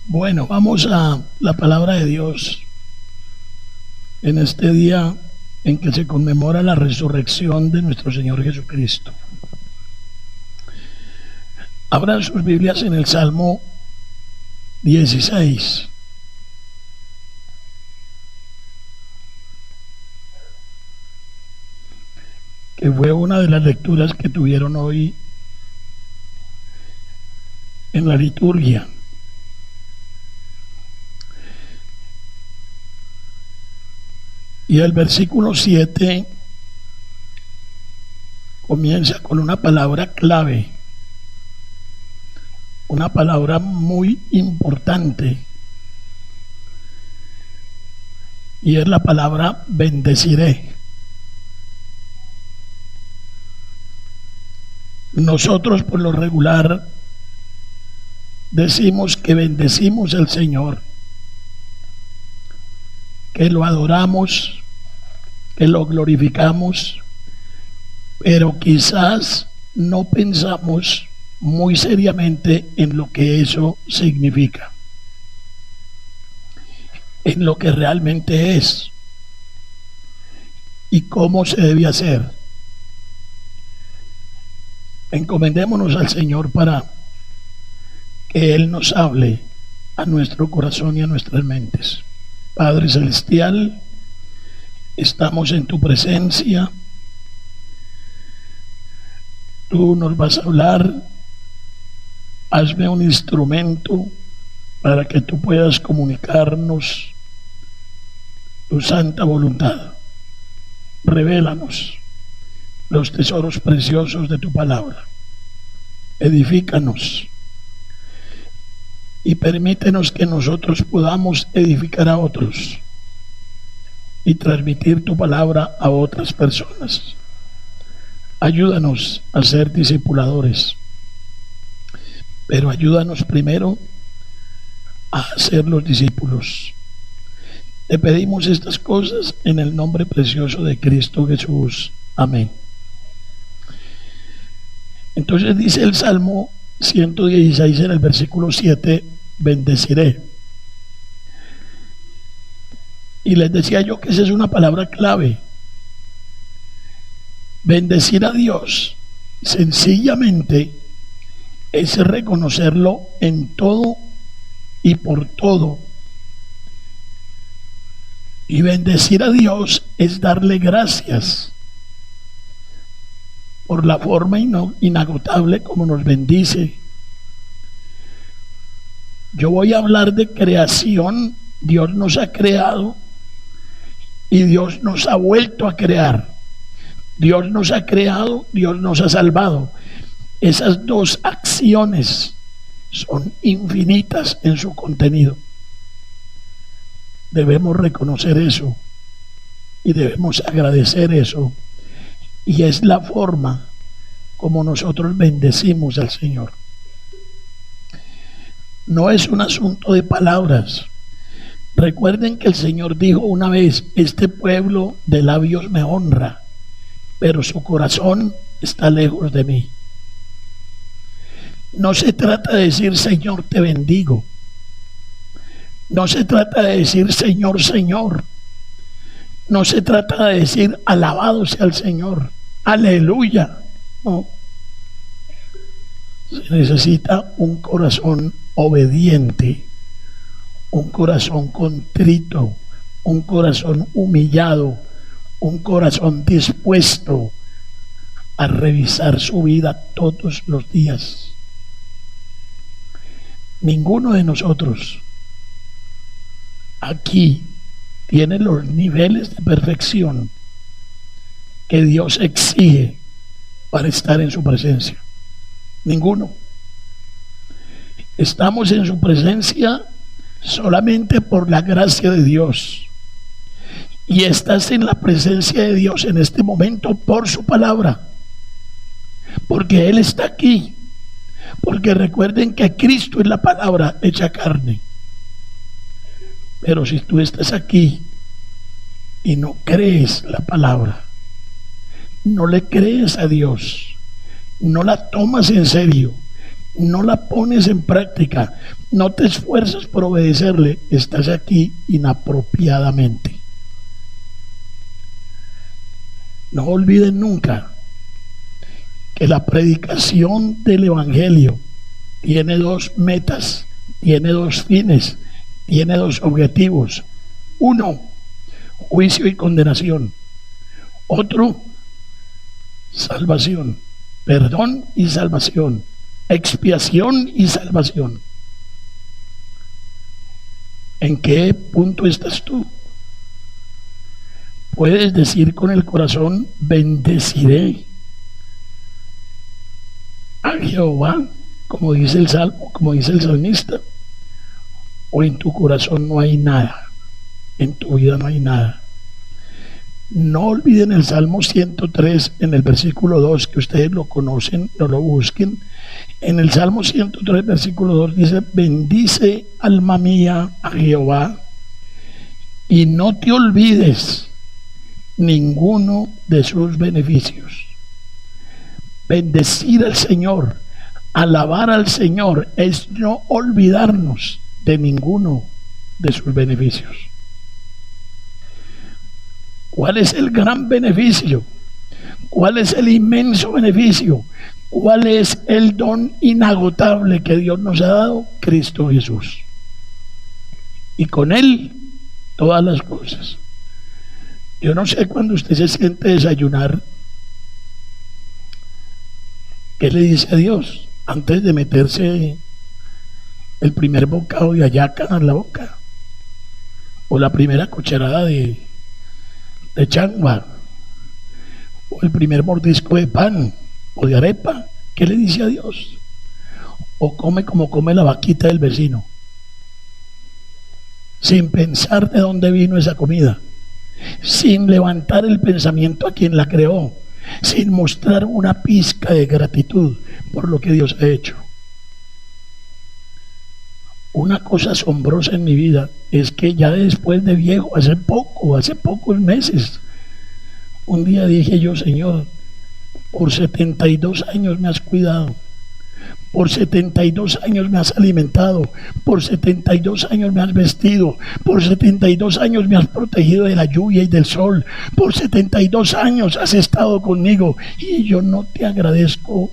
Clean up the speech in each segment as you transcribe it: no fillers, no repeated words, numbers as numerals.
Bueno, vamos a la palabra de Dios en este día en que se conmemora la resurrección de nuestro Señor Jesucristo. Abran sus Biblias en el Salmo 16. Que fue una de las lecturas que tuvieron hoy en la liturgia. Y el versículo 7 comienza con una palabra clave, una palabra muy importante, y es la palabra bendeciré. Nosotros por lo regular decimos que bendecimos al Señor, que lo adoramos, que lo glorificamos, pero quizás no pensamos muy seriamente en lo que eso significa, en lo que realmente es y cómo se debe hacer. Encomendémonos al Señor para que Él nos hable a nuestro corazón y a nuestras mentes. Padre Celestial, estamos en tu presencia. Tú nos vas a hablar. Hazme un instrumento para que tú puedas comunicarnos tu santa voluntad. Revélanos los tesoros preciosos de tu palabra. Edifícanos y permítenos que nosotros podamos edificar a otros y transmitir tu palabra a otras personas. Ayúdanos a ser discipuladores, pero ayúdanos primero a ser los discípulos. Te pedimos estas cosas en el nombre precioso de Cristo Jesús. Amén. Entonces dice el Salmo 116 en el versículo 7, bendeciré. Y les decía yo que esa es una palabra clave. Bendecir a Dios sencillamente es reconocerlo en todo y por todo. Y bendecir a Dios es darle gracias por la forma inagotable como nos bendice. Yo voy a hablar de creación. Dios nos ha creado y Dios nos ha vuelto a crear. Dios nos ha creado, Dios nos ha salvado. Esas dos acciones son infinitas en su contenido. Debemos reconocer eso y debemos agradecer eso. Y es la forma como nosotros bendecimos al Señor. No es un asunto de palabras. Recuerden que el Señor dijo una vez: este pueblo de labios me honra, pero su corazón está lejos de mí. No se trata de decir Señor te bendigo. No se trata de decir Señor, Señor. No se trata de decir alabado sea el Señor, aleluya. No. Se necesita un corazón obediente, un corazón contrito, un corazón humillado, un corazón dispuesto a revisar su vida todos los días. Ninguno de nosotros aquí tiene los niveles de perfección que Dios exige para estar en su presencia. Ninguno. Estamos en su presencia solamente por la gracia de Dios. Y estás en la presencia de Dios en este momento por su palabra. Porque Él está aquí. Porque recuerden que Cristo es la palabra hecha carne. Pero si tú estás aquí y no crees la palabra, no le crees a Dios, no la tomas en serio, no la pones en práctica, no te esfuerzas por obedecerle, estás aquí inapropiadamente. No olviden nunca que la predicación del Evangelio tiene dos metas, tiene dos fines, tiene dos objetivos. Uno, juicio y condenación. Otro, salvación, perdón y salvación, expiación y salvación. ¿En qué punto estás tú? Puedes decir con el corazón, bendeciré a Jehová, como dice el Salmo, como dice el salmista, o en tu corazón no hay nada, en tu vida no hay nada. No olviden el Salmo 103 en el versículo 2, que ustedes lo conocen, no lo busquen. En el Salmo 103 versículo 2 dice, bendice alma mía a Jehová y no te olvides ninguno de sus beneficios. Bendecir al Señor, alabar al Señor, es no olvidarnos de ninguno de sus beneficios. ¿Cuál es el gran beneficio? ¿Cuál es el inmenso beneficio? ¿Cuál es el don inagotable que Dios nos ha dado? Cristo Jesús. Y con Él todas las cosas. Yo no sé cuando usted se siente a desayunar, ¿qué le dice a Dios antes de meterse el primer bocado de hallaca en la boca? O la primera cucharada de changua, o el primer mordisco de pan o de arepa. ¿Qué le dice a Dios? O come como come la vaquita del vecino, sin pensar de dónde vino esa comida, sin levantar el pensamiento a quien la creó, sin mostrar una pizca de gratitud por lo que Dios ha hecho. Una cosa asombrosa en mi vida es que ya después de viejo, hace pocos meses, un día dije yo, Señor, por 72 años me has cuidado, por 72 años me has alimentado, por 72 años me has vestido, por 72 años me has protegido de la lluvia y del sol, por 72 años has estado conmigo y yo no te agradezco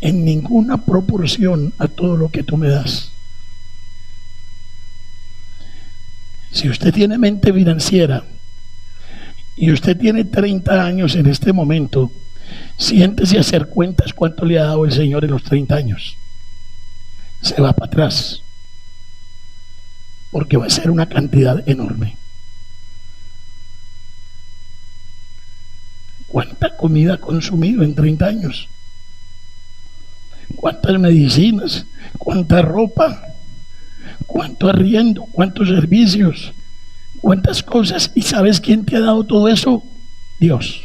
en ninguna proporción a todo lo que tú me das. Si usted tiene mente financiera y usted tiene 30 años en este momento, siéntese a hacer cuentas cuánto le ha dado el Señor en los 30 años. Se va para atrás, porque va a ser una cantidad enorme. ¿Cuánta comida ha consumido en 30 años? ¿Cuántas medicinas? ¿Cuánta ropa? ¿Cuánto arriendo? ¿Cuántos servicios? ¿Cuántas cosas? ¿Y sabes quién te ha dado todo eso? Dios.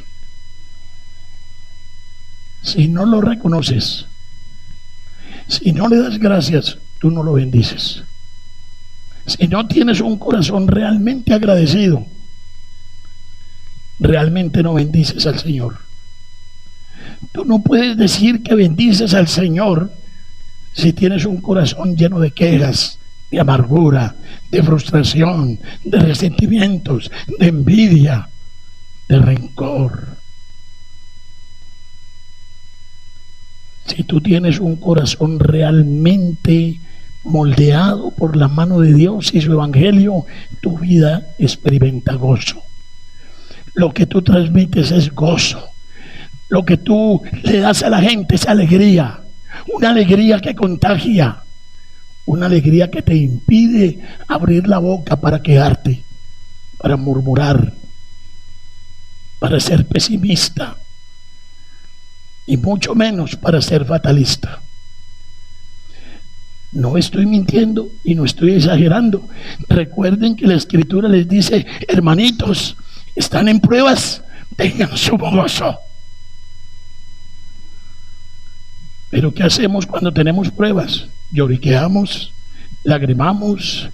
Si no lo reconoces, si no le das gracias, tú no lo bendices. Si no tienes un corazón realmente agradecido, realmente no bendices al Señor. Tú no puedes decir que bendices al Señor si tienes un corazón lleno de quejas, de amargura, de frustración, de resentimientos, de envidia, de rencor. Si tú tienes un corazón realmente moldeado por la mano de Dios y su Evangelio, tu vida experimenta gozo. Lo que tú transmites es gozo. Lo que tú le das a la gente es alegría, una alegría que contagia, una alegría que te impide abrir la boca para quejarte, para murmurar, para ser pesimista y mucho menos para ser fatalista. No estoy mintiendo y no estoy exagerando. Recuerden que la Escritura les dice: hermanitos, están en pruebas, tengan su gozo. Pero ¿qué hacemos cuando tenemos pruebas? Lloriqueamos, lagrimamos,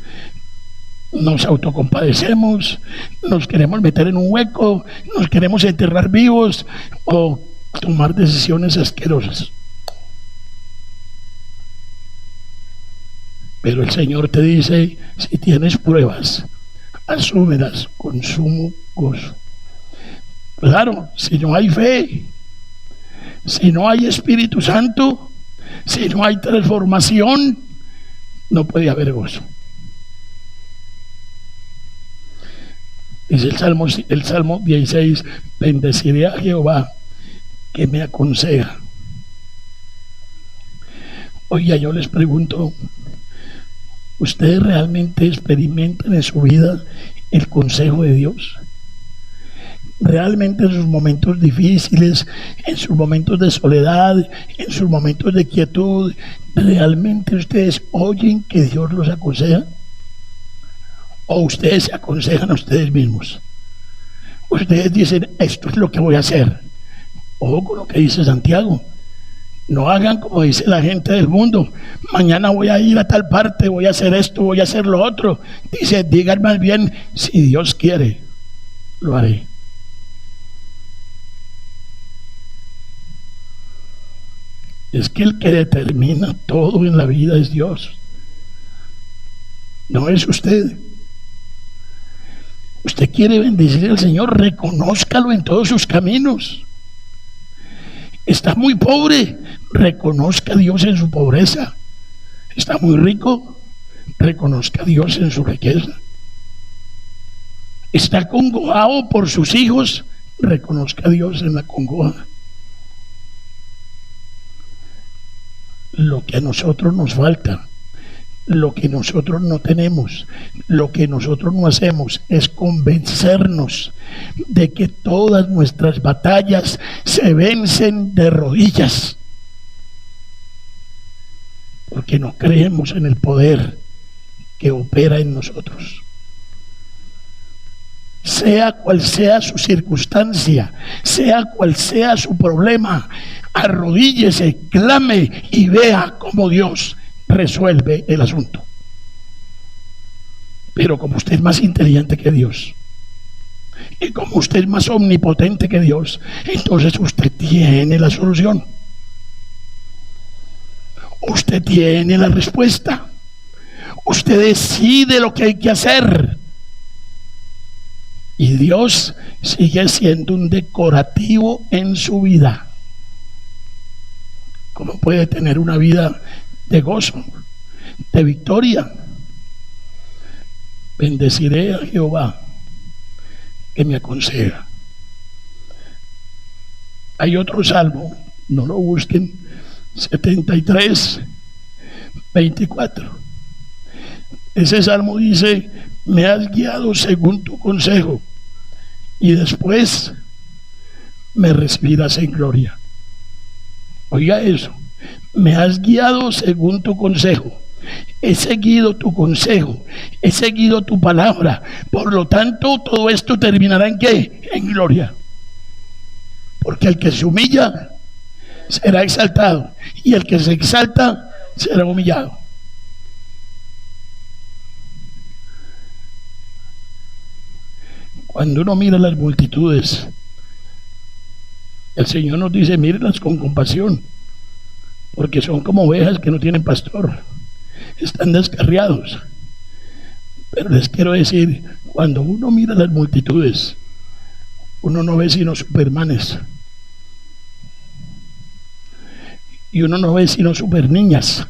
nos autocompadecemos, nos queremos meter en un hueco, nos queremos enterrar vivos o tomar decisiones asquerosas. Pero el Señor te dice, si tienes pruebas, asúmelas con sumo gozo. Claro, si no hay fe, si no hay Espíritu Santo, si no hay transformación, no puede haber gozo. Dice el Salmo 16, bendeciré a Jehová que me aconseja. Oiga, yo les pregunto, ¿ustedes realmente experimentan en su vida el consejo de Dios? Realmente en sus momentos difíciles, en sus momentos de soledad, en sus momentos de quietud, ¿realmente ustedes oyen que Dios los aconseja? ¿O ustedes se aconsejan a ustedes mismos? Ustedes dicen, esto es lo que voy a hacer. Ojo con lo que dice Santiago. No hagan como dice la gente del mundo. Mañana voy a ir a tal parte, voy a hacer esto, voy a hacer lo otro. Dice, digan más bien, si Dios quiere, lo haré. Es que el que determina todo en la vida es Dios. No es usted. Usted quiere bendecir al Señor, reconózcalo en todos sus caminos. Está muy pobre, reconozca a Dios en su pobreza. Está muy rico, reconozca a Dios en su riqueza. Está acongojado por sus hijos, reconozca a Dios en la congoja. Lo que a nosotros nos falta, lo que nosotros no tenemos, lo que nosotros no hacemos es convencernos de que todas nuestras batallas se vencen de rodillas, porque no creemos en el poder que opera en nosotros. Sea cual sea su circunstancia, sea cual sea su problema, arrodíllese, clame y vea cómo Dios resuelve el asunto. Pero como usted es más inteligente que Dios y como usted es más omnipotente que Dios, entonces usted tiene la solución, usted tiene la respuesta, usted decide lo que hay que hacer y Dios sigue siendo un decorativo en su vida. ¿Cómo puede tener una vida de gozo, de victoria? Bendeciré a Jehová que me aconseja. Hay otro salmo, no lo busquen, 73, 24. Ese salmo dice, me has guiado según tu consejo y después me recibirás en gloria. Oiga eso, me has guiado según tu consejo, he seguido tu consejo, he seguido tu palabra, por lo tanto todo esto terminará ¿en qué? En gloria. Porque el que se humilla será exaltado y el que se exalta será humillado. Cuando uno mira las multitudes, el Señor nos dice, mírenlas con compasión, porque son como ovejas que no tienen pastor, están descarriados. Pero les quiero decir, cuando uno mira las multitudes, uno no ve sino supermanes, y uno no ve sino super niñas,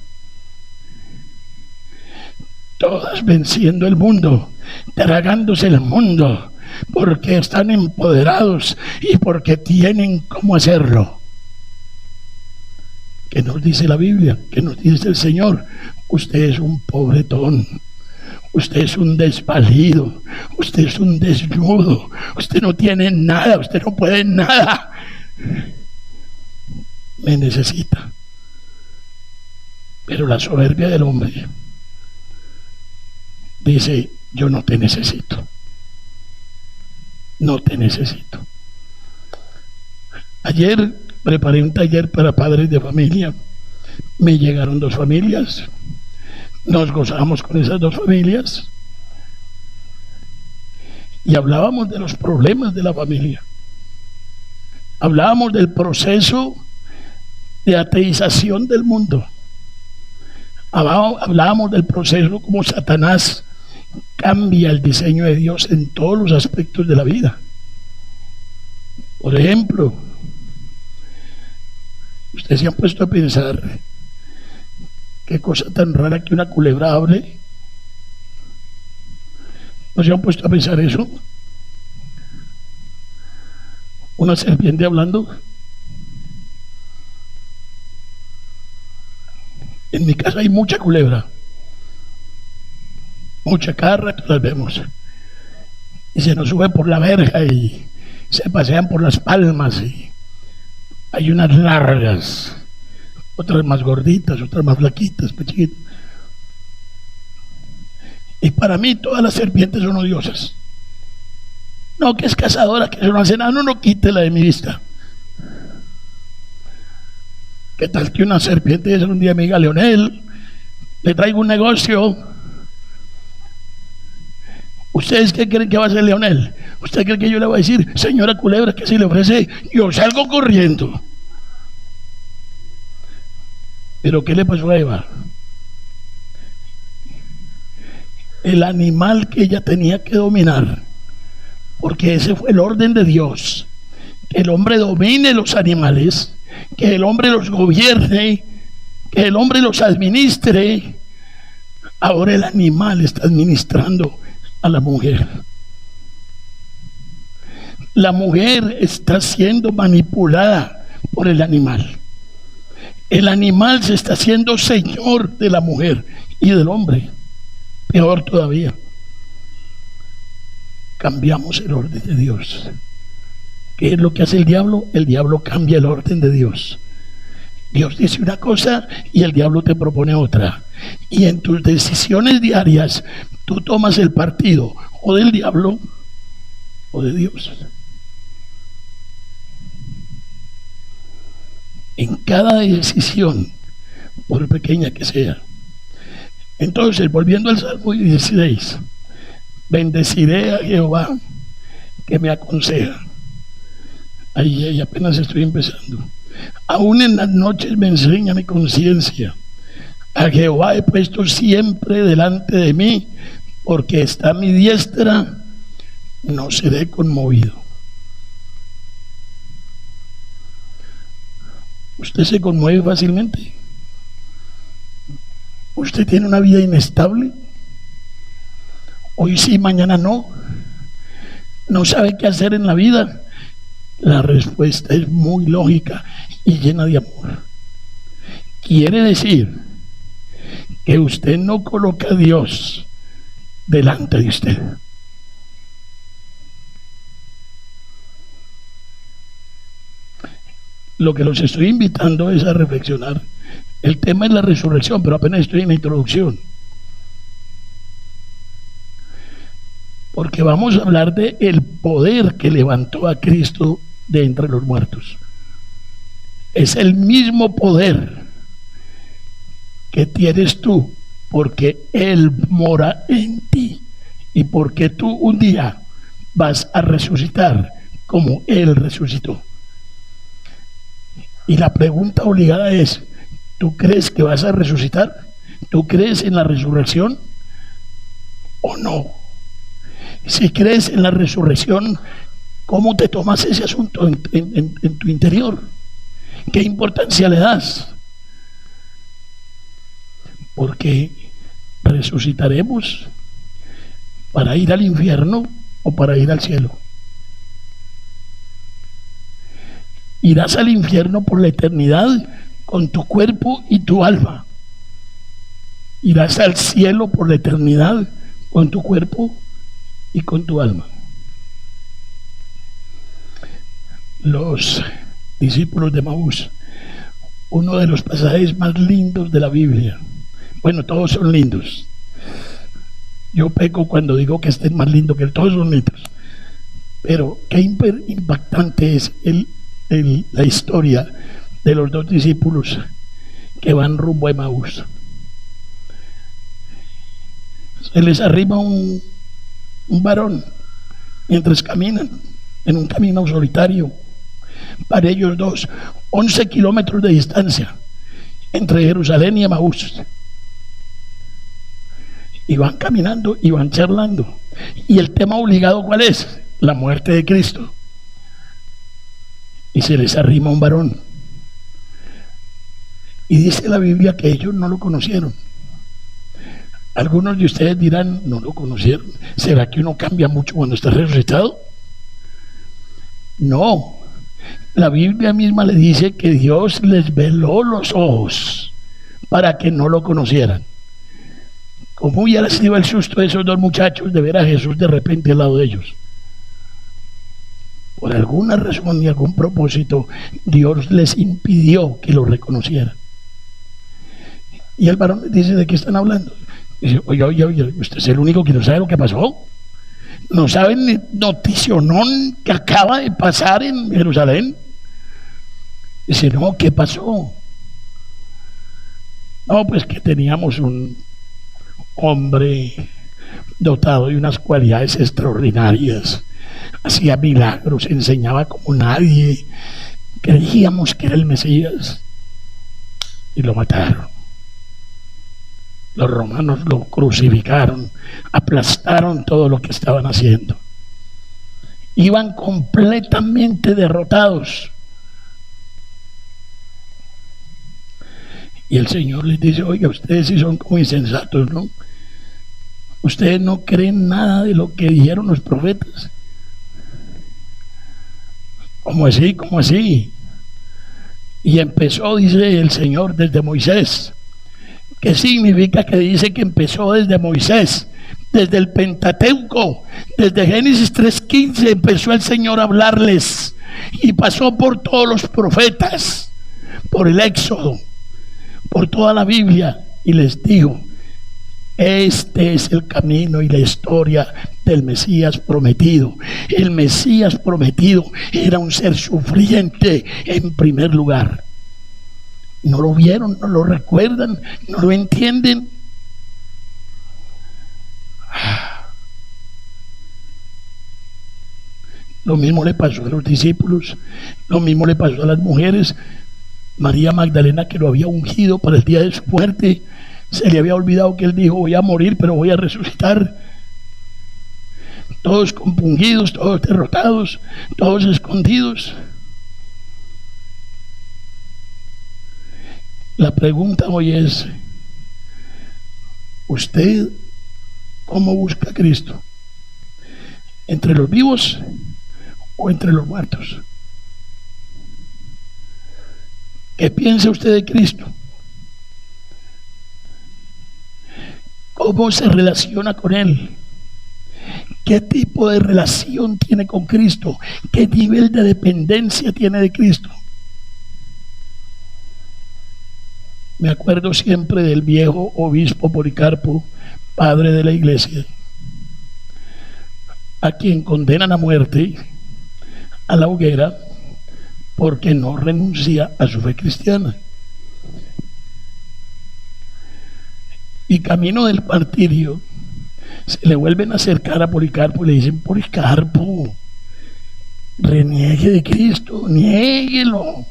todas venciendo el mundo, tragándose el mundo, porque están empoderados y porque tienen cómo hacerlo. ¿Qué nos dice la Biblia? ¿Qué nos dice el Señor? Usted es un pobretón, usted es un desvalido, usted es un desnudo, usted no tiene nada, usted no puede nada, me necesita. Pero la soberbia del hombre dice, yo no te necesito, no te necesito. Ayer preparé un taller para padres de familia, me llegaron 2 familias, nos gozamos con esas 2 familias y hablábamos de los problemas de la familia, hablábamos del proceso de ateización del mundo, Hablábamos del proceso como Satanás cambia el diseño de Dios en todos los aspectos de la vida. Por ejemplo, ustedes se han puesto a pensar qué cosa tan rara que una culebra hable. ¿No se han puesto a pensar eso? Una serpiente hablando. En mi casa hay mucha culebra, mucha, cada rato las vemos y se nos sube por la verja y se pasean por las palmas y hay unas largas, otras más gorditas, otras más flaquitas, más chiquitas. Y para mí todas las serpientes son odiosas. No, que es cazadora, que eso no hace nada, no quítela de mi vista. ¿Qué tal que una serpiente dice un día, me diga, Leonel, le traigo un negocio? ¿Ustedes qué creen que va a hacer Leonel? ¿Usted cree que yo le voy a decir, señora culebra, que si le ofrece, yo salgo corriendo? ¿Pero qué le pasó a Eva? El animal que ella tenía que dominar, porque ese fue el orden de Dios, que el hombre domine los animales, que el hombre los gobierne, que el hombre los administre. Ahora el animal está administrando a la mujer. La mujer está siendo manipulada por el animal. El animal se está haciendo señor de la mujer y del hombre. Peor todavía. Cambiamos el orden de Dios. ¿Qué es lo que hace el diablo? El diablo cambia el orden de Dios. Dios dice una cosa y el diablo te propone otra. Y en tus decisiones diarias, tú tomas el partido o del diablo o de Dios. En cada decisión, por pequeña que sea. Entonces, volviendo al Salmo 16, bendeciré a Jehová que me aconseja. Ahí apenas estoy empezando. Aún en las noches me enseña mi conciencia. A Jehová he puesto siempre delante de mí, porque está a mi diestra, no seré conmovido. ¿Usted se conmueve fácilmente? ¿Usted tiene una vida inestable? Hoy sí, mañana no. ¿No sabe qué hacer en la vida? La respuesta es muy lógica y llena de amor. Quiere decir que usted no coloca a Dios delante de usted. Lo que los estoy invitando es a reflexionar. El tema es la resurrección, pero apenas estoy en la introducción. Porque vamos a hablar de el poder que levantó a Cristo de entre los muertos. Es el mismo poder que tienes tú, porque Él mora en ti y porque tú un día vas a resucitar como Él resucitó. Y la pregunta obligada es, ¿tú crees que vas a resucitar? ¿Tú crees en la resurrección o no? Si crees en la resurrección, ¿cómo te tomas ese asunto en tu interior? ¿Qué importancia le das? Porque resucitaremos para ir al infierno o para ir al cielo. Irás al infierno por la eternidad con tu cuerpo y tu alma. Irás al cielo por la eternidad con tu cuerpo y con tu alma. Los discípulos de Emaús, uno de los pasajes más lindos de la Biblia. Bueno, todos son lindos. Yo peco cuando digo que este es más lindo que todos son lindos. Pero qué impactante es la historia de los dos discípulos que van rumbo a Emaús. Se les arriba un varón mientras caminan en un camino solitario. Para ellos dos, 11 kilómetros de distancia entre Jerusalén y Emaús. Y van caminando y van charlando. Y el tema obligado, ¿cuál es? La muerte de Cristo. Y se les arrima un varón. Y dice la Biblia que ellos no lo conocieron. Algunos de ustedes dirán, no lo conocieron. ¿Será que uno cambia mucho cuando está resucitado? No. La Biblia misma le dice que Dios les veló los ojos para que no lo conocieran. ¿Cómo hubiera sido el susto de esos dos muchachos de ver a Jesús de repente al lado de ellos? Por alguna razón y algún propósito, Dios les impidió que lo reconocieran. Y el varón les dice, ¿de qué están hablando? Dice, oiga, usted es el único que no sabe lo que pasó. No saben el noticionón que acaba de pasar en Jerusalén. Dice, no, ¿qué pasó? No, pues que teníamos un hombre dotado de unas cualidades extraordinarias. Hacía milagros, enseñaba como nadie. Creíamos que era el Mesías. Y lo mataron. Los romanos lo crucificaron, aplastaron todo lo que estaban haciendo. Iban completamente derrotados. Y el Señor les dice, oiga, ustedes sí son como insensatos, ¿no? Ustedes no creen nada de lo que dijeron los profetas. ¿Cómo así? ¿Cómo así? Y empezó, dice el Señor, desde Moisés. ¿Qué significa que dice que empezó desde Moisés? Desde el Pentateuco, desde Génesis 3:15 empezó el Señor a hablarles y pasó por todos los profetas, por el Éxodo, por toda la Biblia y les dijo, este es el camino y la historia del Mesías prometido. El Mesías prometido era un ser sufriente en primer lugar. ¿No lo vieron? ¿No lo recuerdan? ¿No lo entienden? Lo mismo le pasó a los discípulos, lo mismo le pasó a las mujeres. María Magdalena, que lo había ungido para el día de su muerte, se le había olvidado que él dijo, voy a morir, pero voy a resucitar. Todos compungidos, todos derrotados, todos escondidos. La pregunta hoy es, ¿usted cómo busca a Cristo? ¿Entre los vivos o entre los muertos? ¿Qué piensa usted de Cristo? ¿Cómo se relaciona con Él? ¿Qué tipo de relación tiene con Cristo? ¿Qué nivel de dependencia tiene de Cristo? Me acuerdo siempre del viejo obispo Policarpo, padre de la iglesia, a quien condenan a muerte a la hoguera porque no renuncia a su fe cristiana. Y camino del martirio se le vuelven a acercar a Policarpo y le dicen, Policarpo, reniegue de Cristo, niéguelo,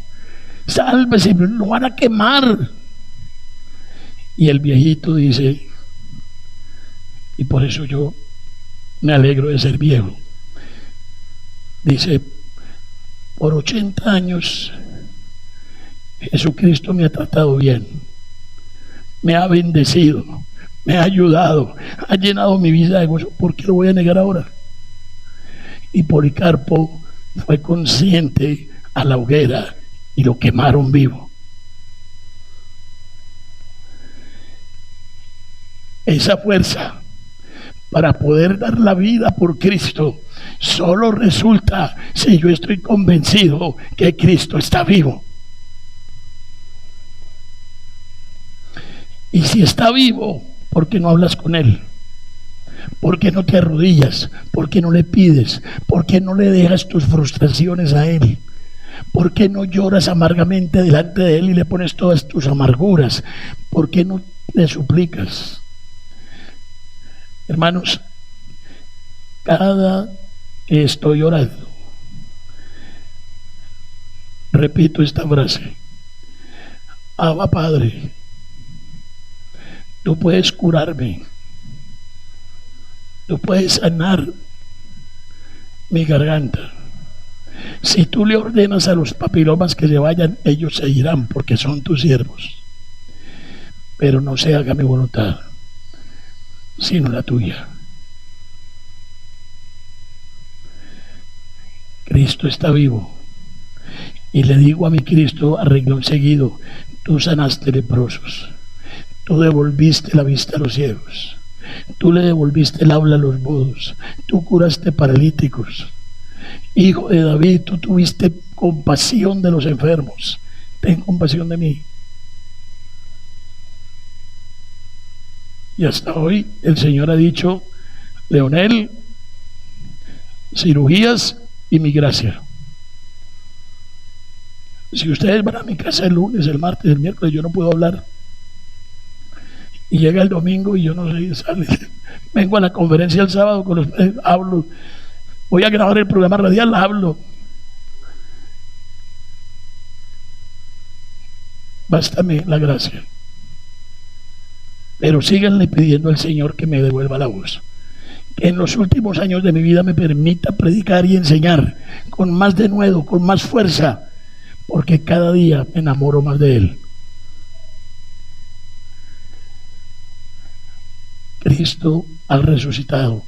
sálvese, lo van a quemar. Y el viejito dice, y por eso yo me alegro de ser viejo, dice, por 80 años Jesucristo me ha tratado bien, me ha bendecido, me ha ayudado, ha llenado mi vida de gozo. ¿Por qué lo voy a negar ahora? Y Policarpo fue consciente a la hoguera y lo quemaron vivo. Esa fuerza para poder dar la vida por Cristo solo resulta si yo estoy convencido que Cristo está vivo. Y si está vivo, ¿por qué no hablas con Él? ¿Por qué no te arrodillas? ¿Por qué no le pides? ¿Por qué no le dejas tus frustraciones a Él? ¿Por qué no lloras amargamente delante de Él y le pones todas tus amarguras? ¿Por qué no le suplicas? Hermanos, cada que estoy orando, repito esta frase: Abba Padre, tú puedes curarme, Tú puedes sanar mi garganta. Si tú le ordenas a los papilomas que se vayan, ellos se irán porque son tus siervos. Pero no se haga mi voluntad, sino la tuya. Cristo está vivo. Y le digo a mi Cristo a renglón seguido: tú sanaste leprosos, tú devolviste la vista a los ciegos, tú le devolviste el habla a los mudos, tú curaste paralíticos. Hijo de David, tú tuviste compasión de los enfermos, ten compasión de mí. Y hasta hoy el Señor ha dicho: Leonel, cirugías y mi gracia. Si ustedes van a mi casa el lunes, el martes, el miércoles, yo no puedo hablar. Y llega el domingo y yo no sé, sale. Vengo a la conferencia el sábado con los hablo. Voy a grabar el programa radial, hablo. Bástame la gracia. Pero síganle pidiendo al Señor que me devuelva la voz. Que en los últimos años de mi vida me permita predicar y enseñar con más denuedo, con más fuerza, porque cada día me enamoro más de Él. Cristo ha resucitado.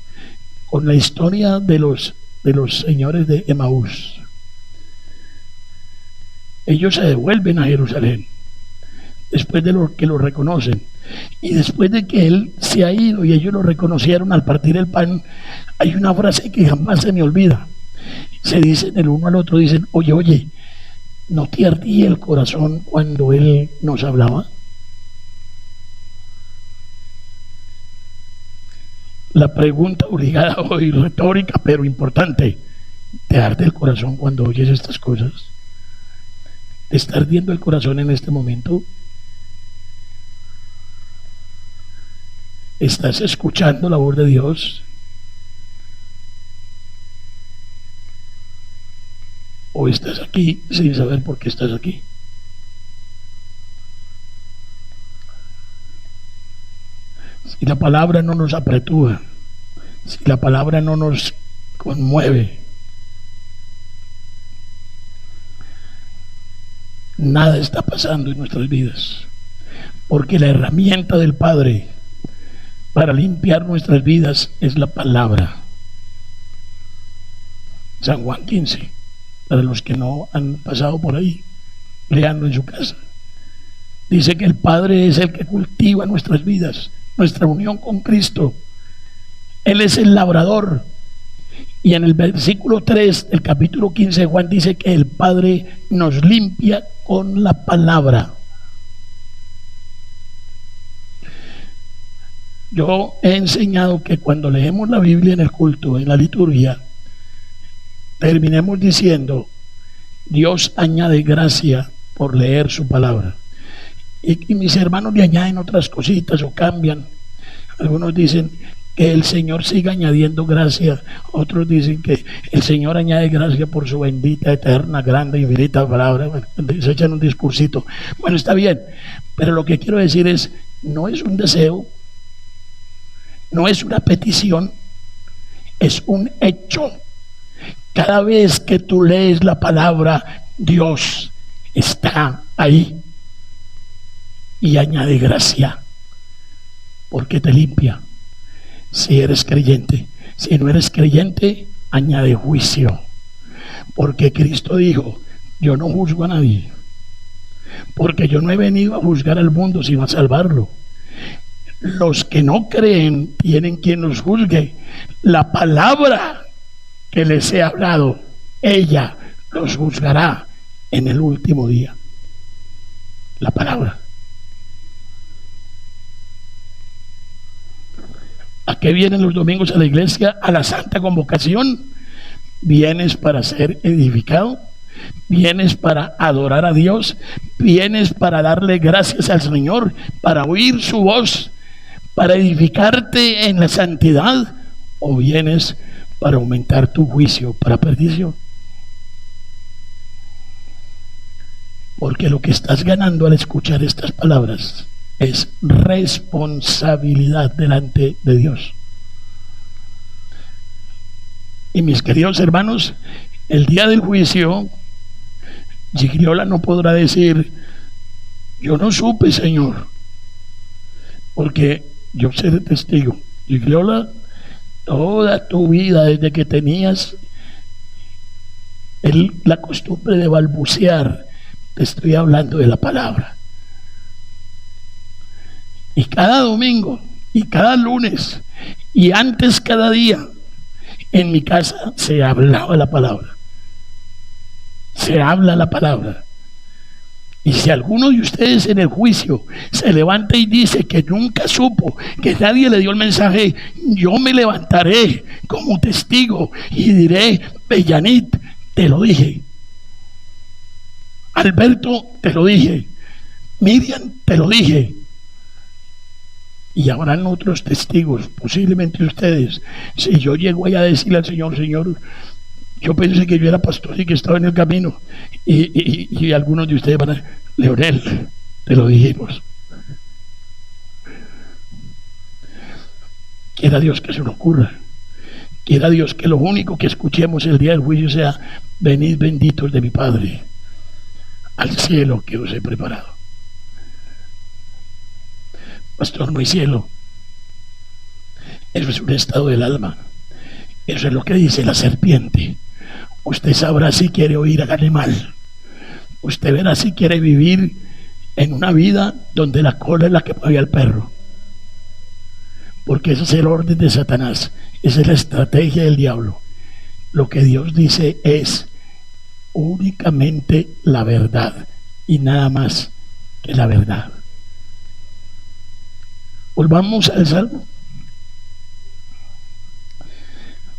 Con la historia de los señores de Emaús, ellos se devuelven a Jerusalén después de lo que lo reconocen, y después de que Él se ha ido y ellos lo reconocieron al partir el pan, hay una frase que jamás se me olvida. Se dicen el uno al otro, dicen: oye, ¿no te ardía el corazón cuando Él nos hablaba? La pregunta obligada hoy, retórica pero importante: ¿te arde el corazón cuando oyes estas cosas? ¿Te está ardiendo el corazón en este momento? ¿Estás escuchando la voz de Dios? ¿O estás aquí sin saber por qué estás aquí? Si la palabra no nos apretúa, si la palabra no nos conmueve, nada está pasando en nuestras vidas, porque la herramienta del Padre para limpiar nuestras vidas es la palabra. San Juan 15, para los que no han pasado por ahí, leanlo en su casa. Dice que el Padre es el que cultiva nuestras vidas, nuestra unión con Cristo. Él es el labrador. Y en el versículo 3 del capítulo 15 de Juan dice que el Padre nos limpia con la palabra. Yo he enseñado que cuando leemos la Biblia en el culto, en la liturgia, terminemos diciendo: Dios añade gracia por leer su palabra. Y mis hermanos le añaden otras cositas o cambian. Algunos dicen que el Señor siga añadiendo gracia, otros dicen que el Señor añade gracia por su bendita, eterna, grande y infinita palabra. Bueno, se echan un discursito. Bueno, está bien, pero lo que quiero decir es: no es un deseo, no es una petición, es un hecho. Cada vez que tú lees la palabra, Dios está ahí y añade gracia, porque te limpia. Si eres creyente, si no eres creyente, añade juicio, porque Cristo dijo: yo no juzgo a nadie, porque yo no he venido a juzgar al mundo sino a salvarlo. Los que no creen tienen quien los juzgue. La palabra que les he hablado, ella los juzgará en el último día. La palabra. ¿A qué vienen los domingos a la iglesia? A la santa convocación. ¿Vienes para ser edificado? ¿Vienes para adorar a Dios? ¿Vienes para darle gracias al Señor? ¿Para oír su voz? ¿Para edificarte en la santidad? ¿O vienes para aumentar tu juicio para perdición? Porque lo que estás ganando al escuchar estas palabras es responsabilidad delante de Dios. Y mis queridos hermanos, el día del juicio, Gigliola no podrá decir: yo no supe, Señor, porque yo seré testigo. Gigliola, toda tu vida, desde que tenías la costumbre de balbucear, te estoy hablando de la palabra. Y cada domingo, y cada lunes, y antes cada día, en mi casa se hablaba la palabra. Se habla la palabra. Y si alguno de ustedes en el juicio se levanta y dice que nunca supo, que nadie le dio el mensaje, yo me levantaré como testigo y diré: Bellanit, te lo dije. Alberto, te lo dije. Miriam, te lo dije. Y habrán otros testigos, posiblemente ustedes. Si yo llego allá a decirle al Señor: Señor, yo pensé que yo era pastor y que estaba en el camino, y algunos de ustedes van a: Leonel, te lo dijimos. Quiera Dios que se nos ocurra. Quiera Dios que lo único que escuchemos el día del juicio sea: venid benditos de mi Padre al cielo que os he preparado. Pastor, no hay cielo. Eso es un estado del alma. Eso es lo que dice la serpiente. Usted sabrá si quiere oír al animal. Usted verá si quiere vivir en una vida donde la cola es la que mueve al perro. Porque ese es el orden de Satanás. Esa es la estrategia del diablo. Lo que Dios dice es únicamente la verdad y nada más que la verdad. Volvamos al Salmo.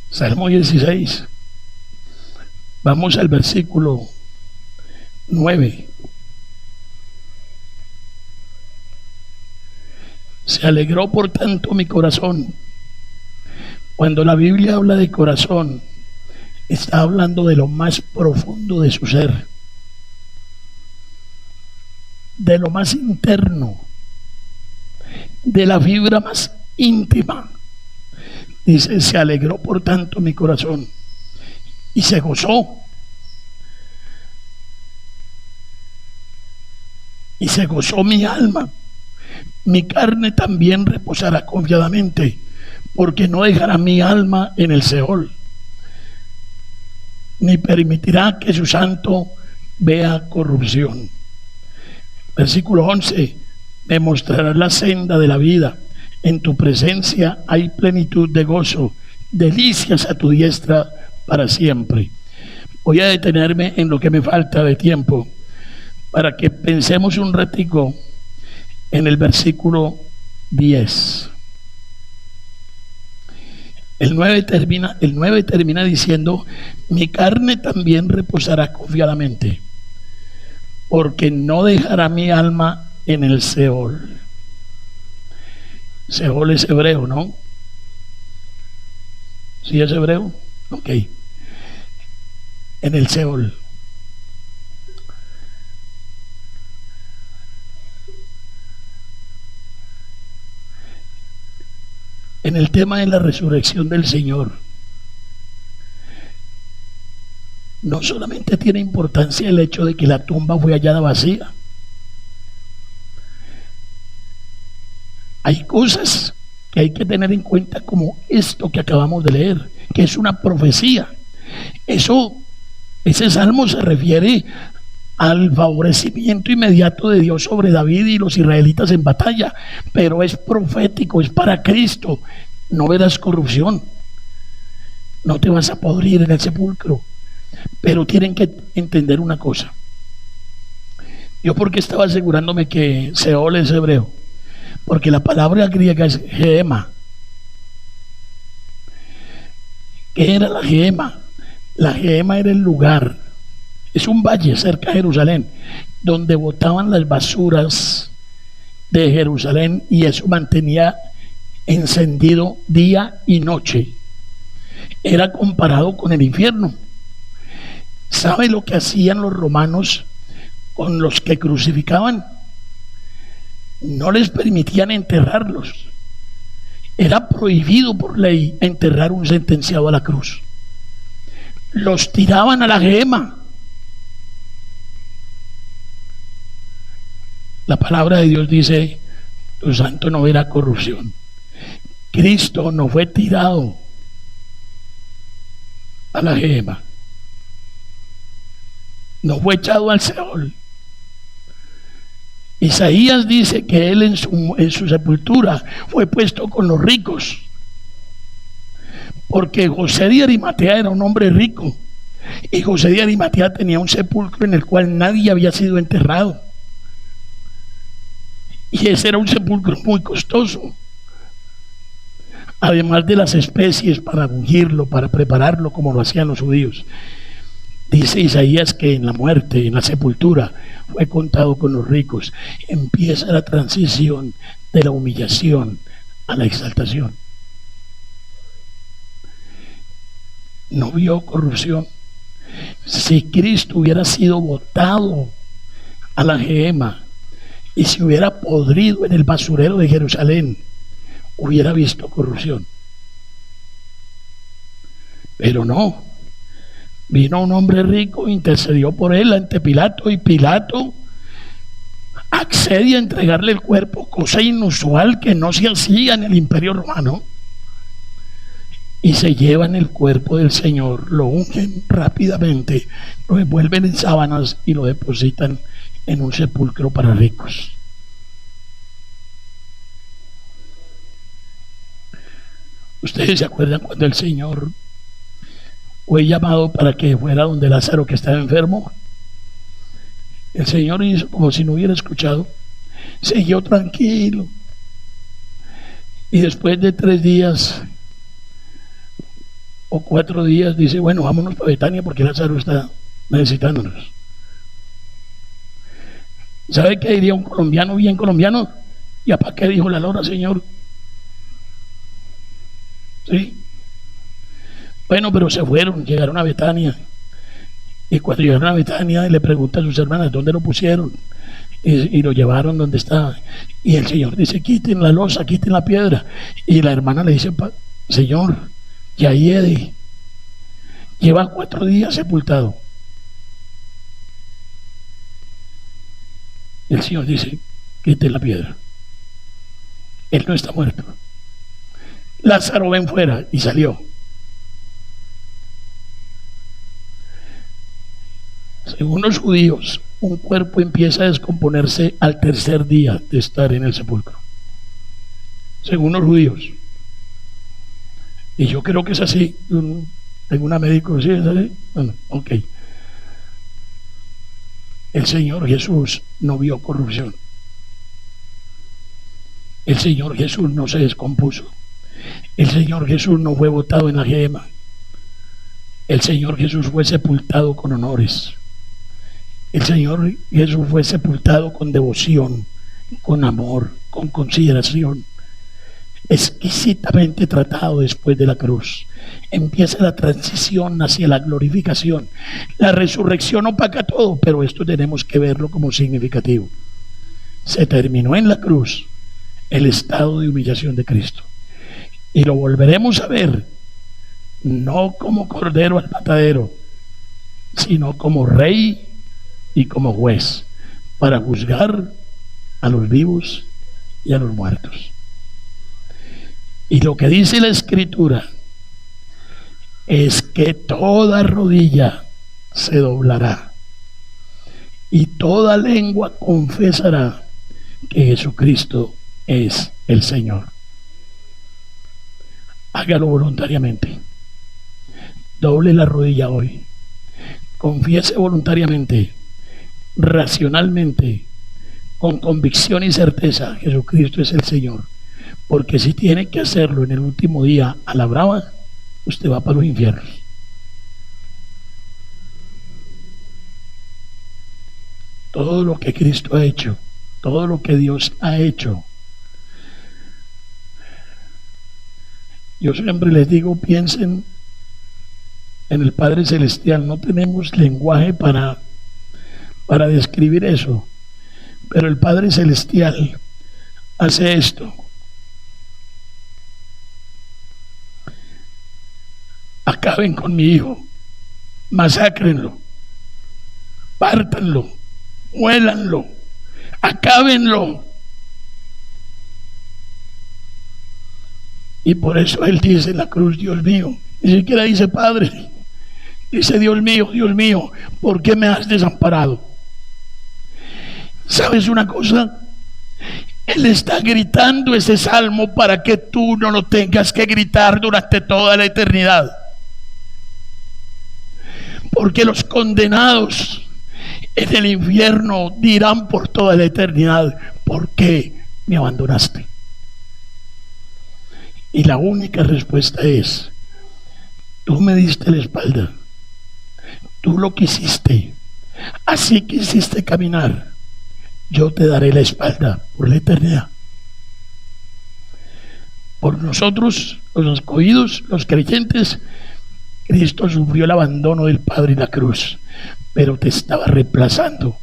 Salmo 16. Vamos al versículo 9. Se alegró por tanto mi corazón. Cuando la Biblia habla de corazón, está hablando de lo más profundo de su ser, de lo más interno, de la fibra más íntima. Dice: se alegró por tanto mi corazón y se gozó. Y se gozó mi alma. Mi carne también reposará confiadamente, porque no dejará mi alma en el Seol, ni permitirá que su santo vea corrupción. Versículo 11. Me mostrarás la senda de la vida. En tu presencia hay plenitud de gozo, delicias a tu diestra para siempre. Voy a detenerme en lo que me falta de tiempo para que pensemos un ratico en el versículo 10. El 9 termina diciendo: mi carne también reposará confiadamente, porque no dejará mi alma en el Seol. Seol es hebreo, ¿no? ¿Sí es hebreo? Ok. En el Seol. En el tema de la resurrección del Señor, no solamente tiene importancia el hecho de que la tumba fue hallada vacía. Hay cosas que hay que tener en cuenta, como esto que acabamos de leer, que es una profecía. Ese salmo se refiere al favorecimiento inmediato de Dios sobre David y los israelitas en batalla, pero es profético, es para Cristo. No verás corrupción, no te vas a podrir en el sepulcro. Pero tienen que entender una cosa. Yo, porque estaba asegurándome que Seol es hebreo, porque la palabra griega es Geema. ¿Qué era la Geema? La Geema era el lugar, es un valle cerca de Jerusalén, donde botaban las basuras de Jerusalén, y eso mantenía encendido día y noche. Era comparado con el infierno. ¿Sabe lo que hacían los romanos con los que crucificaban? No les permitían enterrarlos. Era prohibido por ley enterrar un sentenciado a la cruz. los tiraban a la gema. La palabra de Dios dice: tu santo no verá corrupción. Cristo no fue tirado a la gema, no fue echado al Seol. Isaías dice que él en su sepultura fue puesto con los ricos, porque José de Arimatea era un hombre rico, y José de Arimatea tenía un sepulcro en el cual nadie había sido enterrado, y ese era un sepulcro muy costoso, además de las especies para ungirlo, para prepararlo como lo hacían los judíos. Dice Isaías que en la muerte, en la sepultura, fue contado con los ricos. Empieza la transición de la humillación a la exaltación. No vio corrupción. Si Cristo hubiera sido botado a la gema y se hubiera podrido en el basurero de Jerusalén, hubiera visto corrupción. Pero no. Vino un hombre rico, intercedió por él ante Pilato, y Pilato accede a entregarle el cuerpo, cosa inusual que no se hacía en el Imperio Romano, y se llevan el cuerpo del Señor, lo ungen rápidamente, lo envuelven en sábanas y lo depositan en un sepulcro para ricos. Ustedes se acuerdan cuando el Señor fue llamado para que fuera donde Lázaro, que estaba enfermo? El Señor hizo como si no hubiera escuchado, siguió tranquilo, y después de 3 días o 4 días dice: bueno, vámonos para Betania porque Lázaro está necesitándonos. ¿Sabe qué diría un colombiano bien colombiano? ¿Y para qué dijo la lora, Señor? ¿Sí? Bueno, pero se fueron, llegaron a Betania, y cuando llegaron a Betania le pregunta a sus hermanas dónde lo pusieron, y lo llevaron donde estaba, y el Señor dice: quiten la losa, quiten la piedra, y la hermana le dice: Señor, ya lleva 4 días sepultado. El Señor dice: quiten la piedra, él no está muerto. Lázaro, ven fuera, y salió. Según los judíos, un cuerpo empieza a descomponerse al 3er día de estar en el sepulcro. Según los judíos. Y yo creo que es así. Tengo una médico, ¿sí? ¿Es así? Bueno, ok. El Señor Jesús no vio corrupción. El Señor Jesús no se descompuso. El Señor Jesús no fue botado en la gema. El Señor Jesús fue sepultado con honores. El Señor Jesús fue sepultado con devoción, con amor, con consideración, exquisitamente tratado después de la cruz. Empieza la transición hacia la glorificación. La resurrección opaca todo, pero esto tenemos que verlo como significativo. Se terminó en la cruz el estado de humillación de Cristo, y lo volveremos a ver no como cordero al matadero, sino como rey y como juez, para juzgar a los vivos y a los muertos. Y lo que dice la Escritura es que toda rodilla se doblará y toda lengua confesará que Jesucristo es el Señor. Hágalo voluntariamente. Doble la rodilla hoy. Confiese voluntariamente, racionalmente, con convicción y certeza: Jesucristo es el Señor. Porque si tiene que hacerlo en el último día a la brava, usted va para los infiernos. Todo lo que Cristo ha hecho, todo lo que Dios ha hecho, yo siempre les digo: piensen en el Padre Celestial. No tenemos lenguaje para describir eso, pero el Padre Celestial hace esto: acaben con mi hijo, Masácrenlo, pártanlo, muélanlo, acábenlo. Y por eso él dice en la cruz, Dios mío, ni siquiera dice Padre, dice Dios mío, ¿por qué me has desamparado? ¿Sabes una cosa? Él está gritando ese salmo para que tú no lo tengas que gritar durante toda la eternidad. Porque los condenados en el infierno dirán por toda la eternidad, ¿por qué me abandonaste? Y la única respuesta es, tú me diste la espalda, tú lo quisiste, así quisiste caminar, yo te daré la espalda por la eternidad. Por nosotros, los escogidos, los creyentes, Cristo sufrió el abandono del Padre en la cruz, pero te estaba reemplazando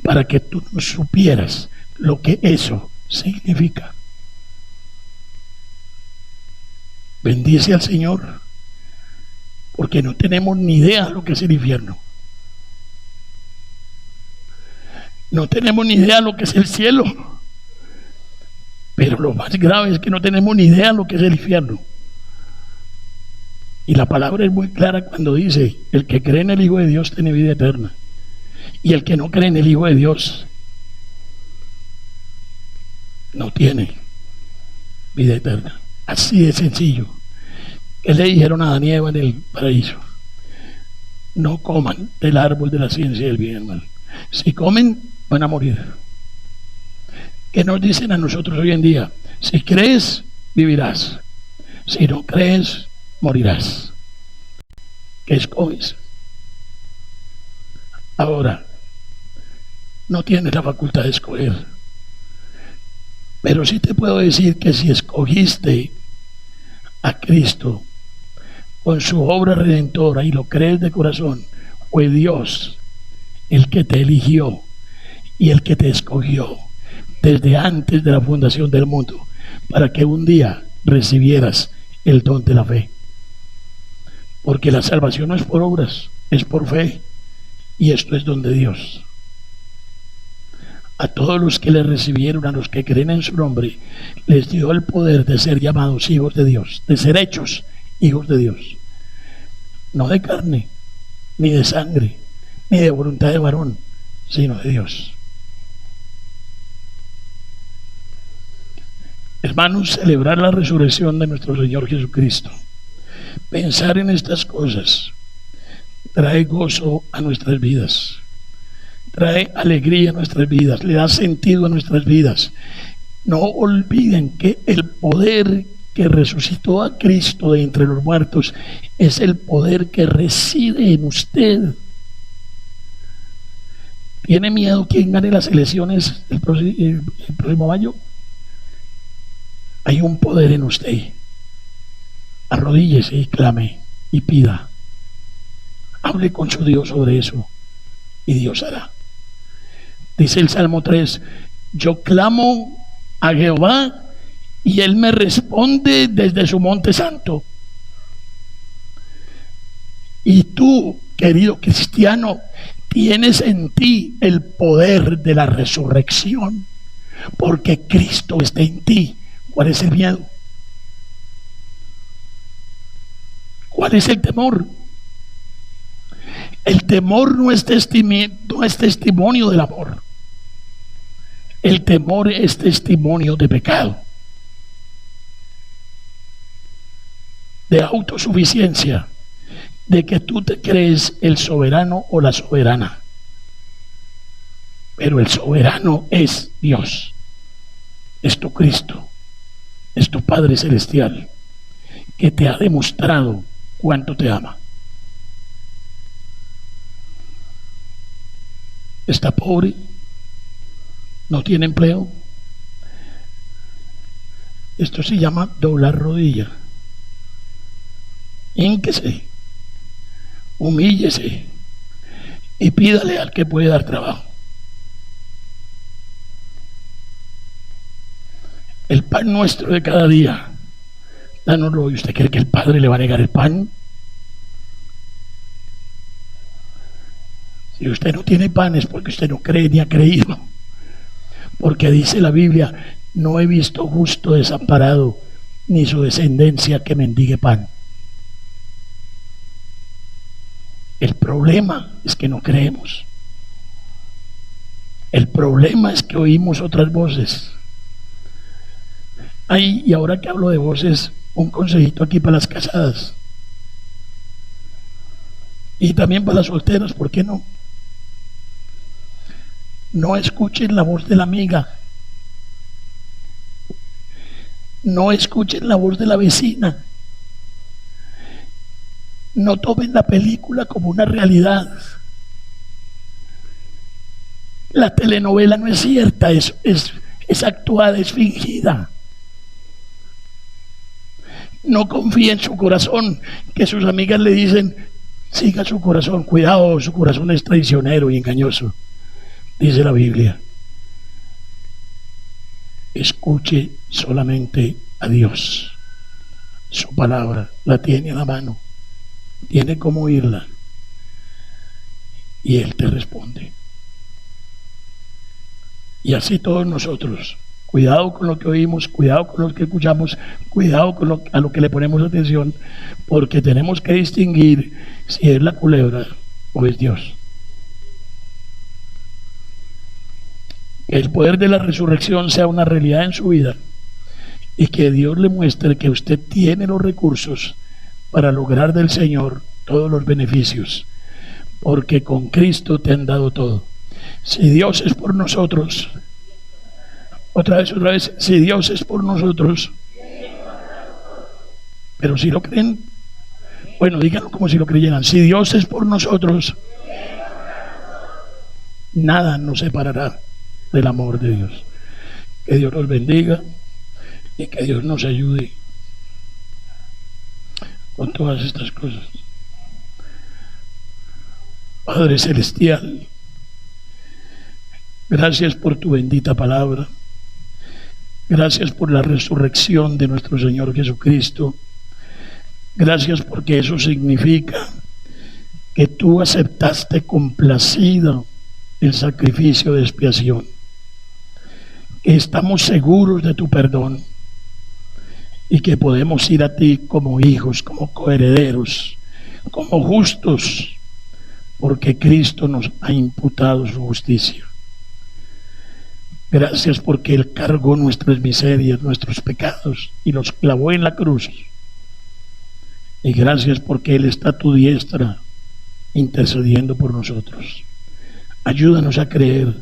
para que tú no supieras lo que eso significa. Bendice al Señor, porque no tenemos ni idea de lo que es el infierno. No tenemos ni idea de lo que es el cielo. Pero lo más grave es que no tenemos ni idea de lo que es el infierno. Y la palabra es muy clara cuando dice, el que cree en el Hijo de Dios tiene vida eterna. Y el que no cree en el Hijo de Dios no tiene vida eterna. Así de sencillo. ¿Qué le dijeron a Adán y Eva en el paraíso? No coman del árbol de la ciencia del bien y el mal. Si comen, van a morir. ¿Qué nos dicen a nosotros hoy en día? Si crees, vivirás. Si no crees, morirás. ¿Qué escoges? Ahora, no tienes la facultad de escoger. Pero sí te puedo decir que si escogiste a Cristo con su obra redentora y lo crees de corazón, fue Dios el que te eligió y el que te escogió desde antes de la fundación del mundo para que un día recibieras el don de la fe. Porque la salvación no es por obras, es por fe, y esto es don de Dios. A todos los que le recibieron, a los que creen en su nombre, les dio el poder de ser llamados hijos de Dios, de ser hechos hijos de Dios. No de carne, ni de sangre, ni de voluntad de varón, sino de Dios. Hermanos, celebrar la resurrección de nuestro Señor Jesucristo, pensar en estas cosas, trae gozo a nuestras vidas, trae alegría a nuestras vidas, le da sentido a nuestras vidas. No olviden que el poder que resucitó a Cristo de entre los muertos es el poder que reside en usted. ¿Tiene miedo quien gane las elecciones el próximo mayo? Hay un poder en usted. Arrodíllese y clame y pida. Hable con su Dios sobre eso y Dios hará. Dice el Salmo 3, yo clamo a Jehová y Él me responde desde su monte santo. Y tú, querido cristiano, tienes en ti el poder de la resurrección, porque Cristo está en ti. ¿Cuál es el miedo? ¿Cuál es el temor? El temor no es testimonio del amor. El temor es testimonio de pecado, de autosuficiencia, de que tú te crees el soberano o la soberana. Pero el soberano es Dios, es tu Cristo, es tu Padre Celestial, que te ha demostrado cuánto te ama. Está pobre, no tiene empleo. Esto se llama doblar rodilla. Hínquese, humíllese y pídale al que puede dar trabajo. El pan nuestro de cada día, dánoslo. ¿Y usted cree que el Padre le va a negar el pan? Si usted no tiene pan es porque usted no cree ni ha creído. Porque dice la Biblia, no he visto justo desamparado, ni su descendencia que mendigue pan. El problema es que no creemos. El problema es que oímos otras voces. Ay, y ahora que hablo de voces, un consejito aquí para las casadas. Y también para las solteras, ¿por qué no? No escuchen la voz de la amiga. No escuchen la voz de la vecina. No tomen la película como una realidad. La telenovela no es cierta, es actuada, es fingida. No confíe en su corazón, que sus amigas le dicen, siga su corazón, cuidado, su corazón es traicionero y engañoso. Dice la Biblia. Escuche solamente a Dios. Su palabra la tiene a la mano. Tiene cómo oírla. Y Él te responde. Y así todos nosotros. Cuidado con lo que oímos, cuidado con lo que escuchamos, cuidado con a lo que le ponemos atención, porque tenemos que distinguir si es la culebra o es Dios. Que el poder de la resurrección sea una realidad en su vida y que Dios le muestre que usted tiene los recursos para lograr del Señor todos los beneficios, porque con Cristo te han dado todo. Si Dios es por nosotros, otra vez, si Dios es por nosotros, pero si lo creen, bueno, díganlo como si lo creyeran. Si Dios es por nosotros, nada nos separará del amor de Dios. Que Dios nos bendiga y que Dios nos ayude con todas estas cosas. Padre Celestial, gracias por tu bendita palabra. Gracias por la resurrección de nuestro Señor Jesucristo. Gracias porque eso significa que tú aceptaste complacido el sacrificio de expiación, que estamos seguros de tu perdón y que podemos ir a ti como hijos, como coherederos, como justos, porque Cristo nos ha imputado su justicia. Gracias porque Él cargó nuestras miserias, nuestros pecados y los clavó en la cruz. Y gracias porque Él está a tu diestra intercediendo por nosotros. Ayúdanos a creer,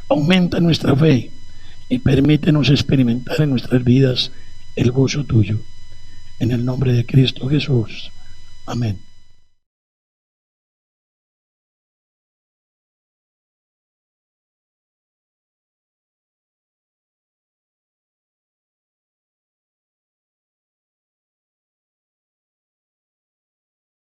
aumenta nuestra fe y permítenos experimentar en nuestras vidas el gozo tuyo. En el nombre de Cristo Jesús. Amén.